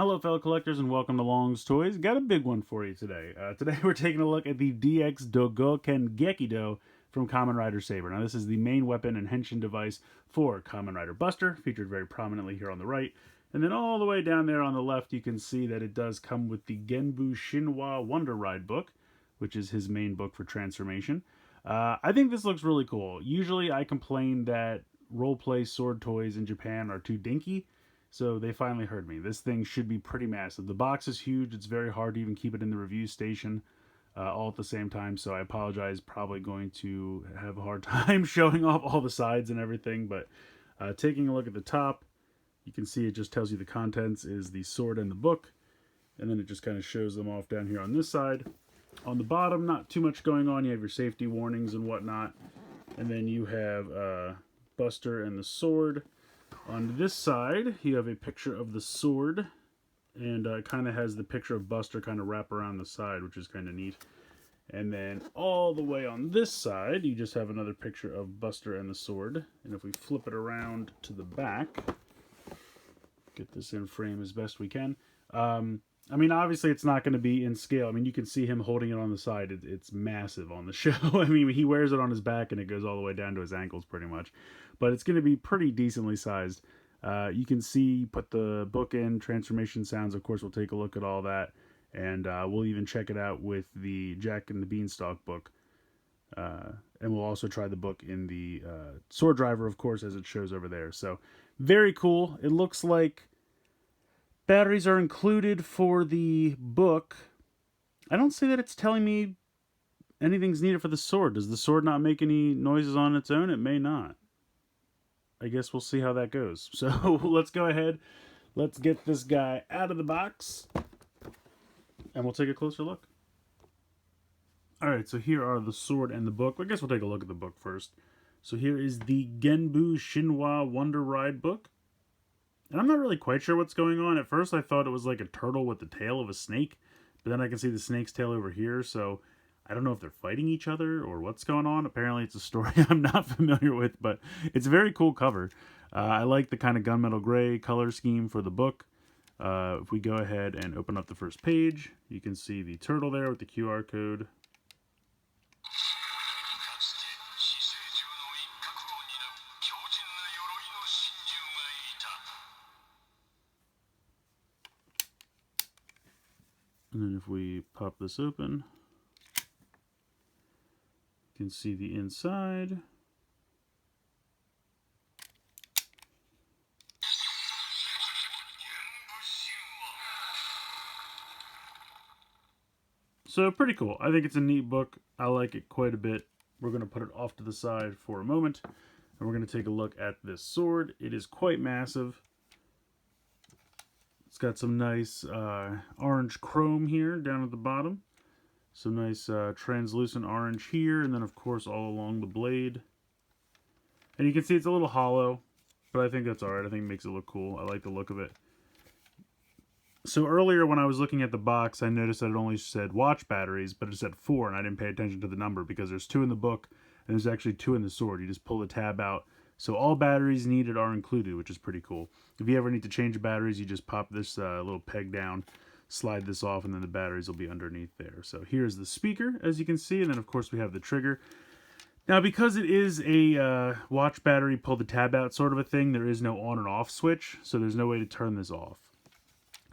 Hello fellow collectors and welcome to Long's Toys. Got a big one for you today. Today we're taking a look at the DX Dogouken Gekido from Kamen Rider Saber. Now this is the main weapon and henshin device for Kamen Rider Buster, featured very prominently here on the right. And then all the way down there on the left you can see that it does come with the Genbu Shinwa Wonder Ride book, which is his main book for transformation. I think this looks really cool. Usually I complain that roleplay sword toys in Japan are too dinky. So they finally heard me. This thing should be pretty massive. The box is huge. It's very hard to even keep it in the review station all at the same time. So I apologize. Probably going to have a hard time showing off all the sides and everything. But taking a look at the top, you can see it just tells you the contents is the sword and the book. And then it just kind of shows them off down here on this side. On the bottom, not too much going on. You have your safety warnings and whatnot. And then you have Buster and the sword. On this side, you have a picture of the sword, and it kind of has the picture of Buster kind of wrap around the side, which is kind of neat. And then all the way on this side, you just have another picture of Buster and the sword. And if we flip it around to the back, get this in frame as best we can. I mean, obviously it's not going to be in scale. I mean, you can see him holding it on the side. It's massive on the show. I mean, he wears it on his back and it goes all the way down to his ankles pretty much. But it's going to be pretty decently sized. You can see, put the book in, transformation sounds. Of course, we'll take a look at all that. And we'll even check it out with the Jack and the Beanstalk book. And we'll also try the book in the Sword Driver, of course, as it shows over there. So, very cool. It looks like batteries are included for the book. I don't see that it's telling me anything's needed for the sword. Does the sword not make any noises on its own? It may not. I guess we'll see how that goes. So let's go ahead. Let's get this guy out of the box. And we'll take a closer look. Alright, so here are the sword and the book. I guess we'll take a look at the book first. So here is the Genbu Shinwa Wonder Ride book. And I'm not really quite sure what's going on. At first I thought it was like a turtle with the tail of a snake. But then I can see the snake's tail over here. So I don't know if they're fighting each other or what's going on. Apparently it's a story I'm not familiar with. But it's a very cool cover. I like the kind of gunmetal gray color scheme for the book. If we go ahead and open up the first page, you can see the turtle there with the QR code. And then if we pop this open, you can see the inside. So pretty cool. I think it's a neat book. I like it quite a bit. We're going to put it off to the side for a moment. And we're going to take a look at this sword. It is quite massive. It's got some nice orange chrome here down at the bottom. Some nice translucent orange here. And then, of course, all along the blade. And you can see it's a little hollow. But I think that's alright. I think it makes it look cool. I like the look of it. So earlier when I was looking at the box, I noticed that it only said watch batteries. But it said 4. And I didn't pay attention to the number. Because there's 2 in the book. And there's actually 2 in the sword. You just pull the tab out. So all batteries needed are included, which is pretty cool. If you ever need to change the batteries, you just pop this little peg down, slide this off, and then the batteries will be underneath there. So here's the speaker, as you can see, and then of course we have the trigger. Now because it is a watch battery, pull the tab out sort of a thing, there is no on and off switch, so there's no way to turn this off.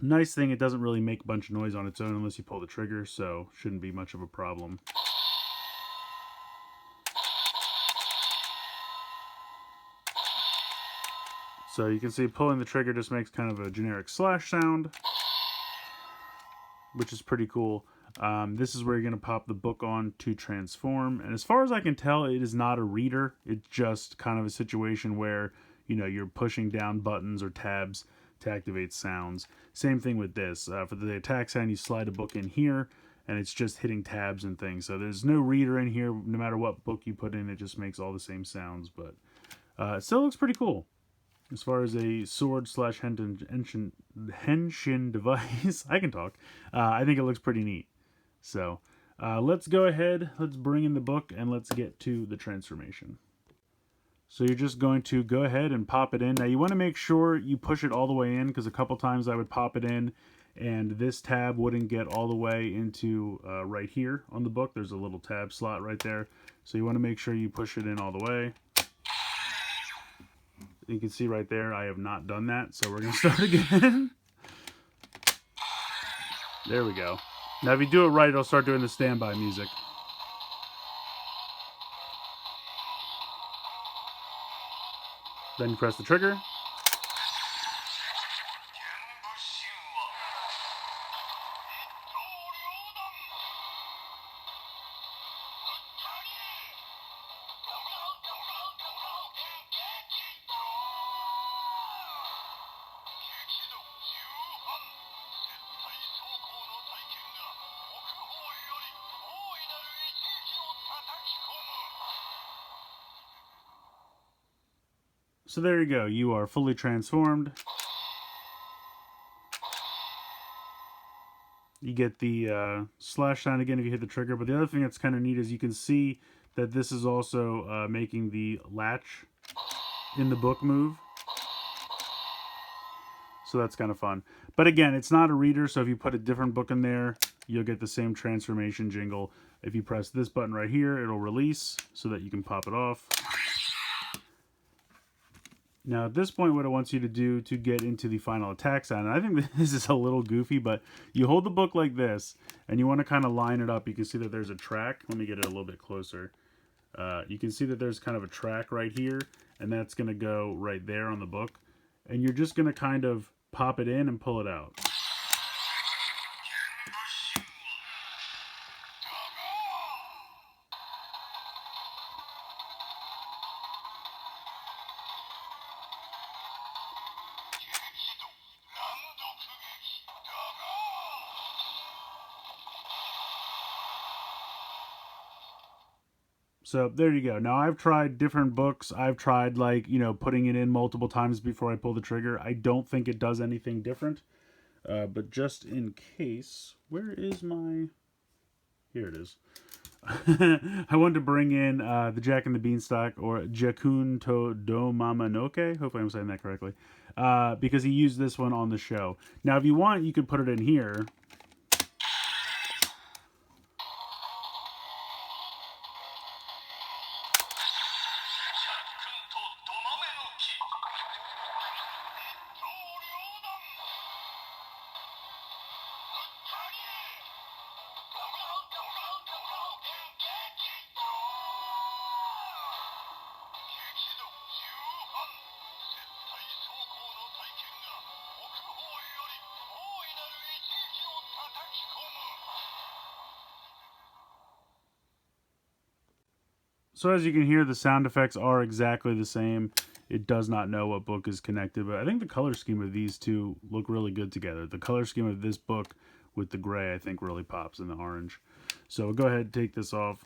Nice thing, it doesn't really make a bunch of noise on its own unless you pull the trigger, so shouldn't be much of a problem. So you can see pulling the trigger just makes kind of a generic slash sound, which is pretty cool. This is where you're going to pop the book on to transform. And as far as I can tell, it is not a reader. It's just kind of a situation where, you know, you're pushing down buttons or tabs to activate sounds. Same thing with this. For the attack sound, you slide a book in here, and it's just hitting tabs and things. So there's no reader in here. No matter what book you put in, it just makes all the same sounds. But it still looks pretty cool. As far as a sword slash henshin device, I can talk. I think it looks pretty neat. So let's go ahead, let's bring in the book, and let's get to the transformation. So you're just going to go ahead and pop it in. Now you want to make sure you push it all the way in, because a couple times I would pop it in and this tab wouldn't get all the way into right here on the book. There's a little tab slot right there. So you want to make sure you push it in all the way. You can see right there, I have not done that. So we're going to start again. There we go. Now if you do it right, it'll start doing the standby music. Then you press the trigger. So there you go. You are fully transformed. You get the slash sound again if you hit the trigger. But the other thing that's kind of neat is you can see that this is also making the latch in the book move. So that's kind of fun. But again, it's not a reader, so if you put a different book in there, you'll get the same transformation jingle. If you press this button right here, it'll release so that you can pop it off. Now at this point, what it wants you to do to get into the final attack sound, and I think this is a little goofy, but you hold the book like this, and you want to kind of line it up. You can see that there's a track. Let me get it a little bit closer. You can see that there's kind of a track right here, and that's going to go right there on the book. And you're just going to kind of pop it in and pull it out. So there you go. Now I've tried different books. I've tried putting it in multiple times before I pull the trigger. I don't think it does anything different. But just in case, where is my... Here it is. I wanted to bring in the Jack and the Beanstalk, or Jakun to Domamanoke. Hopefully I'm saying that correctly. Because he used this one on the show. Now if you want, you could put it in here. So as you can hear, the sound effects are exactly the same. It does not know what book is connected, but I think the color scheme of these two look really good together. The color scheme of this book with the gray, I think, really pops in the orange. So we'll go ahead and take this off.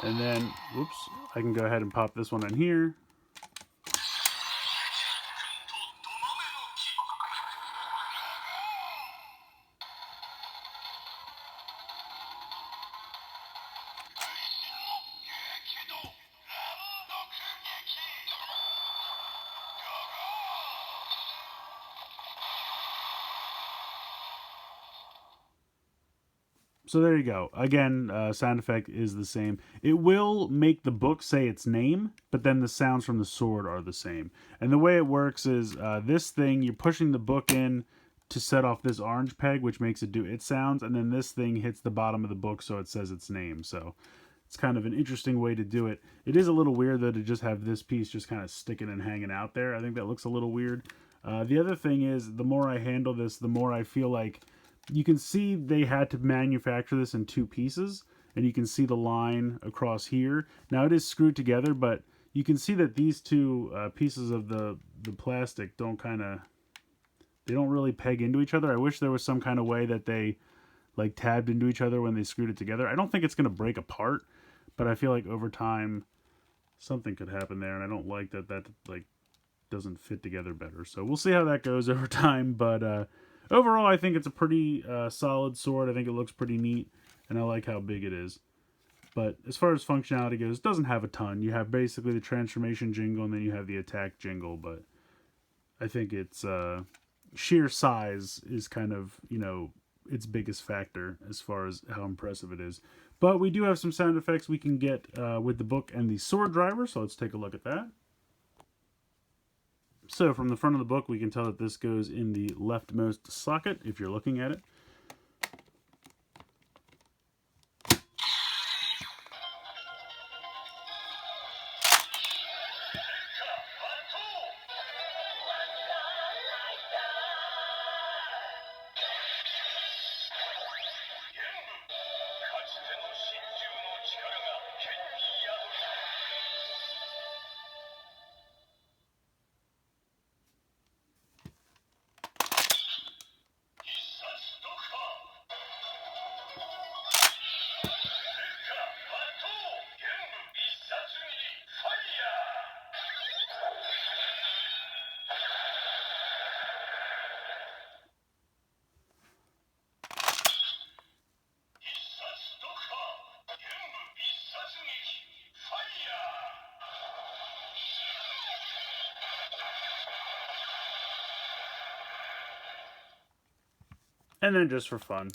And then, whoops, I can go ahead and pop this one in here. So there you go. Again, sound effect is the same. It will make the book say its name, but then the sounds from the sword are the same. And the way it works is this thing, you're pushing the book in to set off this orange peg, which makes it do its sounds, and then this thing hits the bottom of the book so it says its name. So it's kind of an interesting way to do it. It is a little weird, though, to just have this piece just kind of sticking and hanging out there. I think that looks a little weird. The other thing is, the more I handle this, the more I feel like you can see they had to manufacture this in two pieces, and you can see the line across here. Now it is screwed together, but you can see that these two pieces of the plastic don't really peg into each other. I wish there was some kind of way that they like tabbed into each other when they screwed it together. I don't think it's going to break apart, but I feel like over time something could happen there, and I don't like that like doesn't fit together better. So we'll see how that goes over time, but overall, I think it's a pretty solid sword. I think it looks pretty neat, and I like how big it is. But as far as functionality goes, it doesn't have a ton. You have basically the transformation jingle, and then you have the attack jingle. But I think it's sheer size is kind of, its biggest factor as far as how impressive it is. But we do have some sound effects we can get with the book and the sword driver, so let's take a look at that. So from the front of the book, we can tell that this goes in the leftmost socket if you're looking at it. And then just for fun,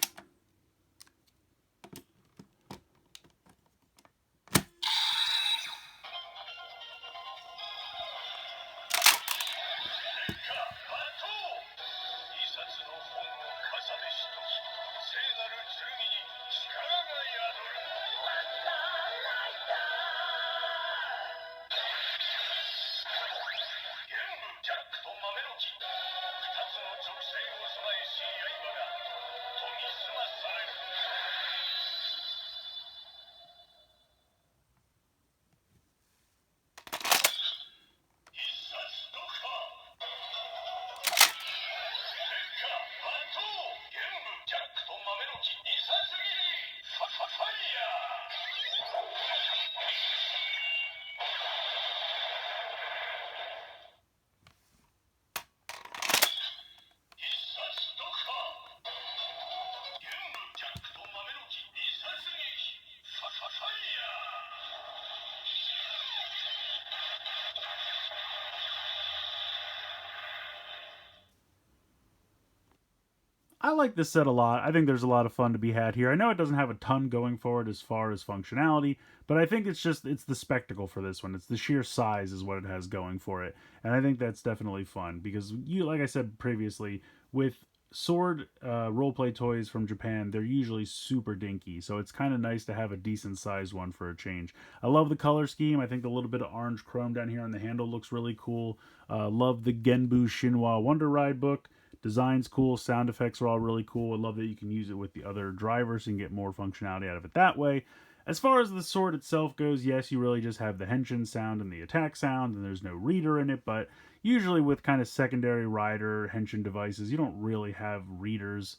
I like this set a lot. I think there's a lot of fun to be had here. I know it doesn't have a ton going for it as far as functionality, but I think it's the spectacle for this one. It's the sheer size is what it has going for it. And I think that's definitely fun because like I said previously, with sword roleplay toys from Japan, they're usually super dinky. So it's kind of nice to have a decent sized one for a change. I love the color scheme. I think the little bit of orange chrome down here on the handle looks really cool. Love the Genbu Shinwa Wonder Ride book. Design's cool, sound effects are all really cool. I love that you can use it with the other drivers and get more functionality out of it that way. As far as the sword itself goes, yes, you really just have the henshin sound and the attack sound, and there's no reader in it, but usually with kind of secondary rider henshin devices, you don't really have readers,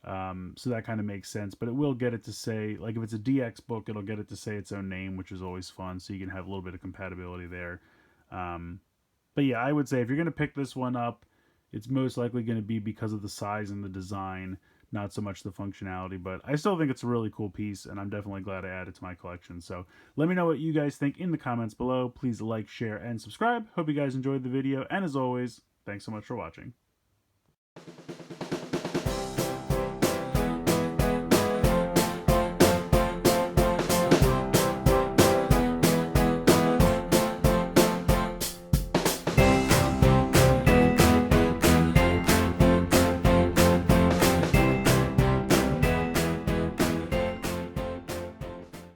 so that kind of makes sense. But it will get it to say, like if it's a DX book, it'll get it to say its own name, which is always fun, so you can have a little bit of compatibility there. But yeah, I would say if you're going to pick this one up, it's most likely going to be because of the size and the design, not so much the functionality. But I still think it's a really cool piece, and I'm definitely glad I added it to my collection. So let me know what you guys think in the comments below. Please like, share, and subscribe. Hope you guys enjoyed the video, and as always, thanks so much for watching.